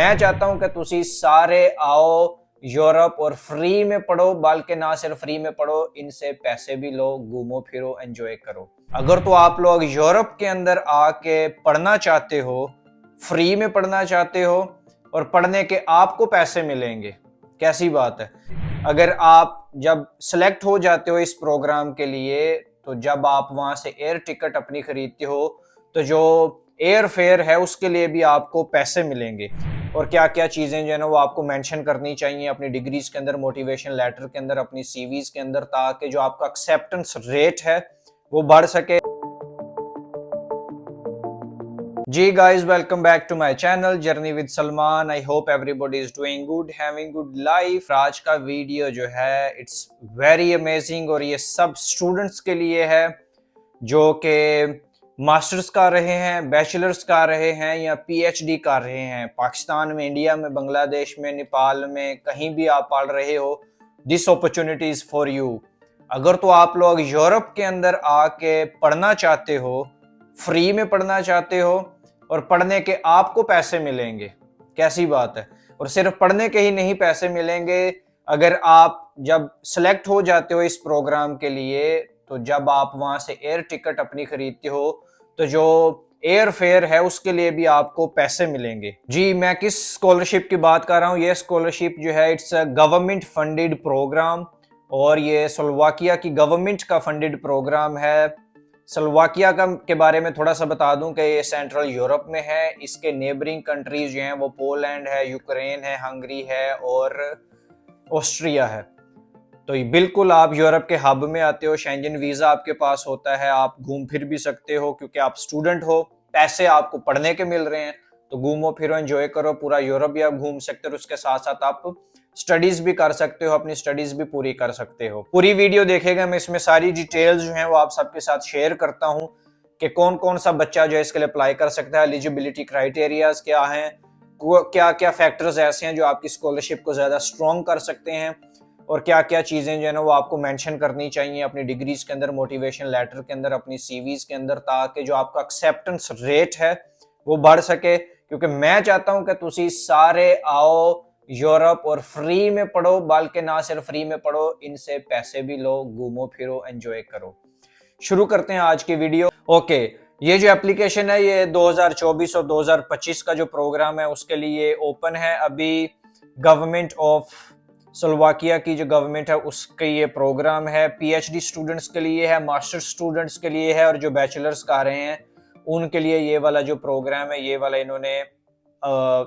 मैं चाहता हूं कि तुसी सारे आओ यूरोप और फ्री में पढ़ो, बल्कि ना सिर्फ फ्री में पढ़ो, इनसे पैसे भी लो, घूमो फिरो, एंजॉय करो। अगर तो आप लोग यूरोप के अंदर आके पढ़ना चाहते हो, फ्री में पढ़ना चाहते हो और पढ़ने के आपको पैसे मिलेंगे, कैसी बात है। अगर आप जब सेलेक्ट हो जाते हो इस प्रोग्राम के लिए, तो जब आप वहां से एयर टिकट अपनी खरीदते हो तो जो एयर फेयर है उसके लिए भी आपको पैसे मिलेंगे। और क्या क्या चीजें जो है ना वो आपको मेंशन करनी चाहिए अपनी डिग्रीज के अंदर, मोटिवेशन लेटर के अंदर, अपनी सीवीज के अंदर, ताकि जो आपका एक्सेप्टेंस रेट है वो बढ़ सके। जी guys, welcome back to my channel journey with Salman. I hope everybody is doing good, having good life. आज का वीडियो जो है इट्स वेरी अमेजिंग और ये सब स्टूडेंट्स के लिए है जो कि मास्टर्स कर रहे हैं, बैचलर्स कर रहे हैं या पीएचडी कर रहे हैं। पाकिस्तान में, इंडिया में, बांग्लादेश में, नेपाल में, कहीं भी आप पढ़ रहे हो, this opportunity is for you. अगर तो आप लोग यूरोप के अंदर आके पढ़ना चाहते हो, फ्री में पढ़ना चाहते हो और पढ़ने के आपको पैसे मिलेंगे, कैसी बात है। और सिर्फ पढ़ने के ही नहीं पैसे मिलेंगे, अगर आप जब सेलेक्ट हो जाते हो इस प्रोग्राम के लिए, तो जब आप वहां से एयर टिकट अपनी खरीदते हो तो जो एयर फेयर है उसके लिए भी आपको पैसे मिलेंगे। जी, मैं किस स्कॉलरशिप की बात कर रहा हूँ। ये स्कॉलरशिप जो है it's a government funded programme और ये स्लोवाकिया की गवर्नमेंट का फंडेड प्रोग्राम है। स्लोवाकिया का के बारे में थोड़ा सा बता दूं कि ये सेंट्रल यूरोप में है। इसके नेबरिंग कंट्रीज जो हैं वो पोलैंड है, यूक्रेन है, हंगरी है और ऑस्ट्रिया है। तो ये बिल्कुल आप यूरोप के हब में आते हो, शेंजन वीजा आपके पास होता है, आप घूम फिर भी सकते हो क्योंकि आप स्टूडेंट हो, पैसे आपको पढ़ने के मिल रहे हैं, तो घूमो फिरो, एंजॉय करो। पूरा यूरोप भी आप घूम सकते हो, उसके साथ साथ आप स्टडीज भी कर सकते हो, अपनी स्टडीज भी पूरी कर सकते हो। पूरी वीडियो देखेगा, मैं इसमें सारी डिटेल्स जो हैं वो आप सबके साथ शेयर करता हूं कि कौन कौन सा बच्चा जो है इसके लिए अप्लाई कर सकता है, एलिजिबिलिटी क्राइटेरियाज क्या हैं, क्या क्या फैक्टर्स ऐसे हैं जो आपकी स्कॉलरशिप को ज्यादा स्ट्रॉन्ग कर सकते हैं, और क्या क्या चीजें जो है ना वो आपको मेंशन करनी चाहिए अपनी डिग्रीज के अंदर, मोटिवेशन लेटर के अंदर, अपनी सीवीज के अंदर, ताकि जो आपका एक्सेप्टेंस रेट है वो बढ़ सके। क्योंकि मैं चाहता हूं कि तुसी सारे आओ यूरोप और फ्री में पढ़ो, बल्कि ना सिर्फ फ्री में पढ़ो, इनसे पैसे भी लो, घूमो फिरो, एंजॉय करो। शुरू करते हैं आज की वीडियो। ओके, ये जो एप्लीकेशन है ये 2024 और 2025 का जो प्रोग्राम है उसके लिए ओपन है। अभी गवर्नमेंट ऑफ स्लोवाकिया की जो गवर्नमेंट है उसके ये प्रोग्राम है। पीएचडी स्टूडेंट्स के लिए है, मास्टर स्टूडेंट्स के लिए है और जो बैचलर्स कर रहे हैं उनके लिए ये वाला जो प्रोग्राम है ये वाला इन्होंने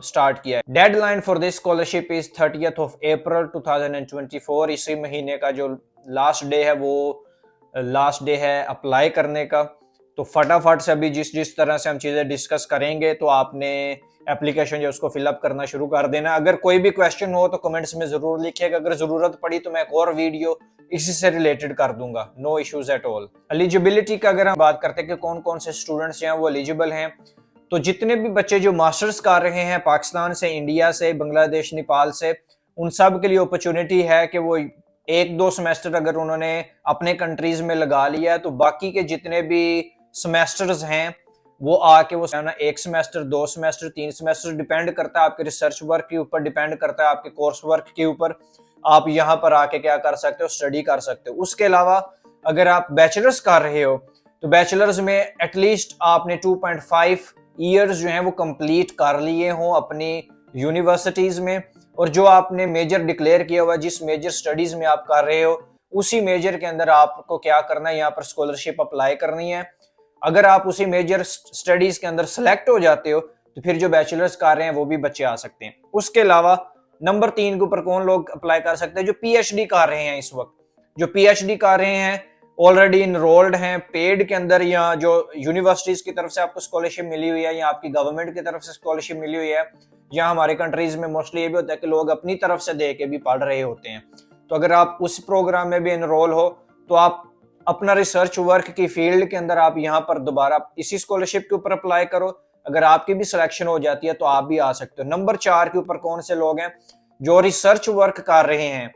स्टार्ट किया है। Deadline for this scholarship is 30th of April 2024। इसी महीने का जो लास्ट डे है वो लास्ट डे है अप्लाई करने का। तो फटाफट से अभी जिस तरह से हम चीजें डिस्कस करेंगे तो आपने एप्लीकेशन जो उसको फिलअप करना शुरू कर देना। अगर कोई भी क्वेश्चन हो तो कमेंट्स में जरूर लिखिएगा, अगर जरूरत पड़ी तो मैं एक और वीडियो इसी से रिलेटेड कर दूंगा, no issues at all. Eligibility का अगर हम बात करते हैं कि कौन कौन से स्टूडेंट्स हैं वो एलिजिबल हैं, तो जितने भी बच्चे जो मास्टर्स कर रहे हैं पाकिस्तान से, इंडिया से, बांग्लादेश, नेपाल से, उन सब के लिए अपॉर्चुनिटी है कि वो एक दो सेमेस्टर अगर उन्होंने अपने कंट्रीज में लगा लिया तो बाकी के जितने भी सेमेस्टर्स हैं वो आके वो ना एक सेमेस्टर, दो सेमेस्टर, तीन सेमेस्टर, डिपेंड करता है आपके रिसर्च वर्क के ऊपर, डिपेंड करता है आपके कोर्स वर्क के ऊपर, आप यहाँ पर आके क्या कर सकते हो, स्टडी कर सकते हो। उसके अलावा अगर आप बैचलर्स कर रहे हो तो बैचलर्स में एटलीस्ट आपने 2.5 ईयर्स जो हैं वो कंप्लीट कर लिए हो अपनी यूनिवर्सिटीज में, और जो आपने मेजर डिक्लेयर किया हुआ, जिस मेजर स्टडीज में आप कर रहे हो उसी मेजर के अंदर आपको क्या करना है, यहाँ पर स्कॉलरशिप अप्लाई करनी है। अगर आप उसी मेजर स्टडीज के अंदर सेलेक्ट हो जाते हो तो फिर जो बैचलर्स कर रहे हैं वो भी बच्चे आ सकते हैं। उसके अलावा नंबर 3 के ऊपर कौन लोग अप्लाई कर सकते हैं, जो पीएचडी कर रहे हैं। इस वक्त जो पीएचडी कर रहे हैं, ऑलरेडी इनरोल्ड हैं पेड के अंदर, या जो यूनिवर्सिटीज की तरफ से आपको स्कॉलरशिप मिली हुई है या आपकी गवर्नमेंट की तरफ से स्कॉलरशिप मिली हुई है, या हमारे कंट्रीज में मोस्टली ये भी होता है कि लोग अपनी तरफ से दे के भी पढ़ रहे होते हैं। तो अगर आप उस प्रोग्राम में भी इनरोल हो तो आप अपना रिसर्च वर्क की फील्ड के अंदर आप यहाँ पर दोबारा इसी स्कॉलरशिप के ऊपर अप्लाई करो। अगर आपकी भी सिलेक्शन हो जाती है तो आप भी आ सकते हो। नंबर 4 के ऊपर कौन से लोग हैं, जो रिसर्च वर्क कर रहे हैं,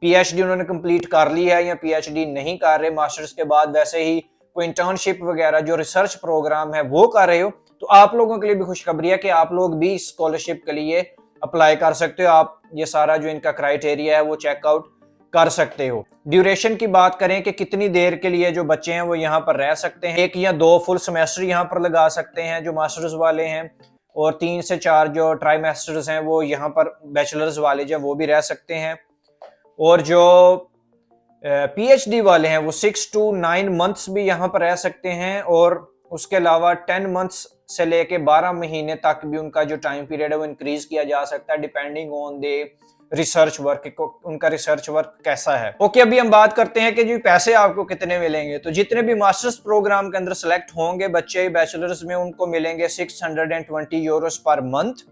पीएचडी उन्होंने कंप्लीट कर ली है या पीएचडी नहीं कर रहे, मास्टर्स के बाद वैसे ही कोई इंटर्नशिप वगैरह जो रिसर्च प्रोग्राम है वो कर रहे हो, तो आप लोगों के लिए भी खुशखबरी है कि आप लोग भी स्कॉलरशिप के लिए अप्लाई कर सकते हो। आप ये सारा जो इनका क्राइटेरिया है वो चेकआउट कर सकते हो। ड्यूरेशन की बात करें कि कितनी देर के लिए जो बच्चे हैं वो यहाँ पर रह सकते हैं, 1 या 2 फुल सेमेस्टर यहाँ पर लगा सकते हैं जो मास्टर्स वाले हैं, और 3 से 4 जो ट्राइमेस्टर्स हैं वो यहाँ पर बैचलर्स वाले जो वो भी रह सकते हैं, और जो पीएचडी वाले हैं वो 6 to 9 मंथ्स भी यहाँ पर रह सकते हैं, और उसके अलावा 10 मंथ्स से लेके 12 महीने तक भी उनका जो टाइम पीरियड है वो इंक्रीज किया जा सकता है depending on the research work, उनका रिसर्च वर्क कैसा है। ओके, अभी हम बात करते हैं कि जी पैसे आपको कितने मिलेंगे। तो जितने भी मास्टर्स प्रोग्राम के अंदर सेलेक्ट होंगे बच्चे बैचलर्स में, उनको मिलेंगे 620 यूरोस पर मंथ।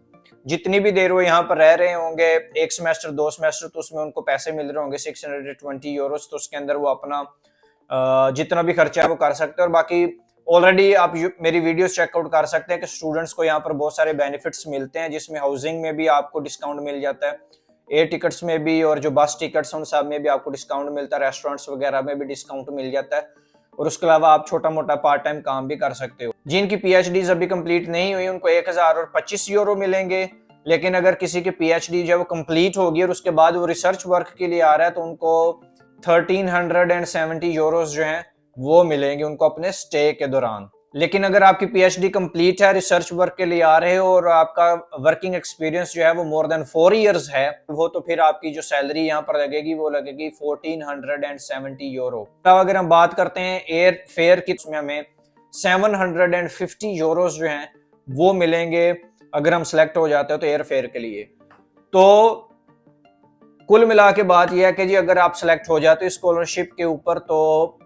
जितनी भी देर वो यहाँ पर रह रहे होंगे, 1 सेमेस्टर 2 सेमेस्टर, तो उसमें उनको पैसे मिल रहे होंगे 620 यूरोस। तो उसके अंदर वो अपना जितना भी खर्चा है वो कर सकते हैं। और बाकी ऑलरेडी आप मेरी वीडियोस चेकआउट कर सकते हैं कि स्टूडेंट्स को यहाँ पर बहुत सारे बेनिफिट्स मिलते हैं, जिसमें हाउसिंग में भी आपको डिस्काउंट मिल जाता है, एयर टिकट्स में भी, और जो बस टिकट्स उन सब में भी आपको डिस्काउंट मिलता है, रेस्टोरेंट्स वगैरह में भी डिस्काउंट मिल जाता है। और उसके अलावा आप छोटा मोटा पार्ट टाइम काम भी कर सकते हो। जिनकी पीएचडीज अभी कंप्लीट नहीं हुई उनको 1025 यूरो मिलेंगे, लेकिन अगर किसी की पीएचडी जो वो कंप्लीट होगी और उसके बाद वो रिसर्च वर्क के लिए आ रहा है तो उनको 1370 यूरोस जो हैं वो मिलेंगे उनको अपने स्टे के दौरान। लेकिन अगर आपकी पीएचडी कंप्लीट है, रिसर्च वर्क के लिए आ रहे हो और आपका वर्किंग एक्सपीरियंस जो है वो मोर देन 4 इयर्स है, वो तो फिर आपकी जो सैलरी यहाँ पर लगेगी वो लगेगी 1470 यूरो। अब अगर हम बात करते हैं एयर फेयर की, उसमें हमें 750 यूरोस जो हैं वो मिलेंगे अगर हम सेलेक्ट हो जाते हो तो एयर फेयर के लिए। तो कुल मिला के बात यह है कि जी अगर आप सेलेक्ट हो जाते हो स्कॉलरशिप के ऊपर तो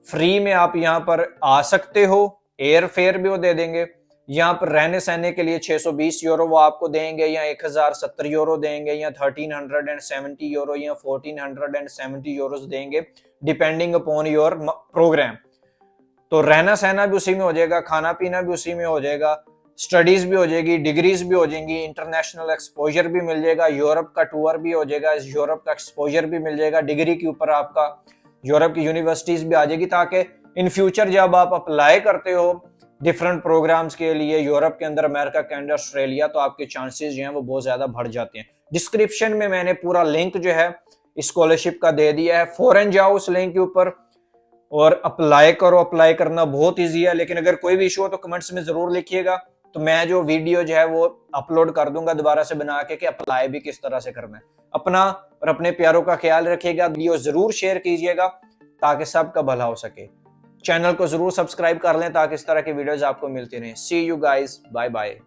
फ्री में आप यहाँ पर आ सकते हो, एयर फेयर भी वो दे देंगे। यहाँ पर रहने सहने के लिए 620 यूरो वो आपको देंगे, या 1070 यूरो देंगे, या 1370 यूरो, या 1470 यूरो देंगे डिपेंडिंग अपॉन योर प्रोग्राम। तो रहना सहना भी उसी में हो जाएगा, खाना पीना भी उसी में हो जाएगा, स्टडीज भी हो जाएगी, डिग्रीज भी हो जाएंगी, इंटरनेशनल एक्सपोजर भी मिल जाएगा, यूरोप का टूर भी हो जाएगा, यूरोप का एक्सपोजर भी मिल जाएगा, डिग्री के ऊपर आपका यूरोप की यूनिवर्सिटीज भी आ जाएगी, ताकि इन फ्यूचर जब आप अप्लाई करते हो डिफरेंट प्रोग्राम्स के लिए यूरोप के अंदर, अमेरिका, कनाडा, ऑस्ट्रेलिया, तो आपके चांसेस जो हैं वो बहुत ज्यादा बढ़ जाते हैं। डिस्क्रिप्शन में मैंने पूरा लिंक जो है स्कॉलरशिप का दे दिया है, फौरन जाओ उस लिंक के ऊपर और अप्लाई करो। अप्लाई करना बहुत ईजी है, लेकिन अगर कोई भी इशू हो तो कमेंट्स में जरूर लिखिएगा, तो मैं जो वीडियो जो है वो अपलोड कर दूंगा दोबारा से बना के कि अप्लाई भी किस तरह से करना है। अपना और अपने प्यारों का ख्याल रखिएगा, वीडियो जरूर शेयर कीजिएगा ताकि सबका भला हो सके। चैनल को जरूर सब्सक्राइब कर लें ताकि इस तरह की वीडियोस आपको मिलती रहें। सी यू गाइस, बाय बाय।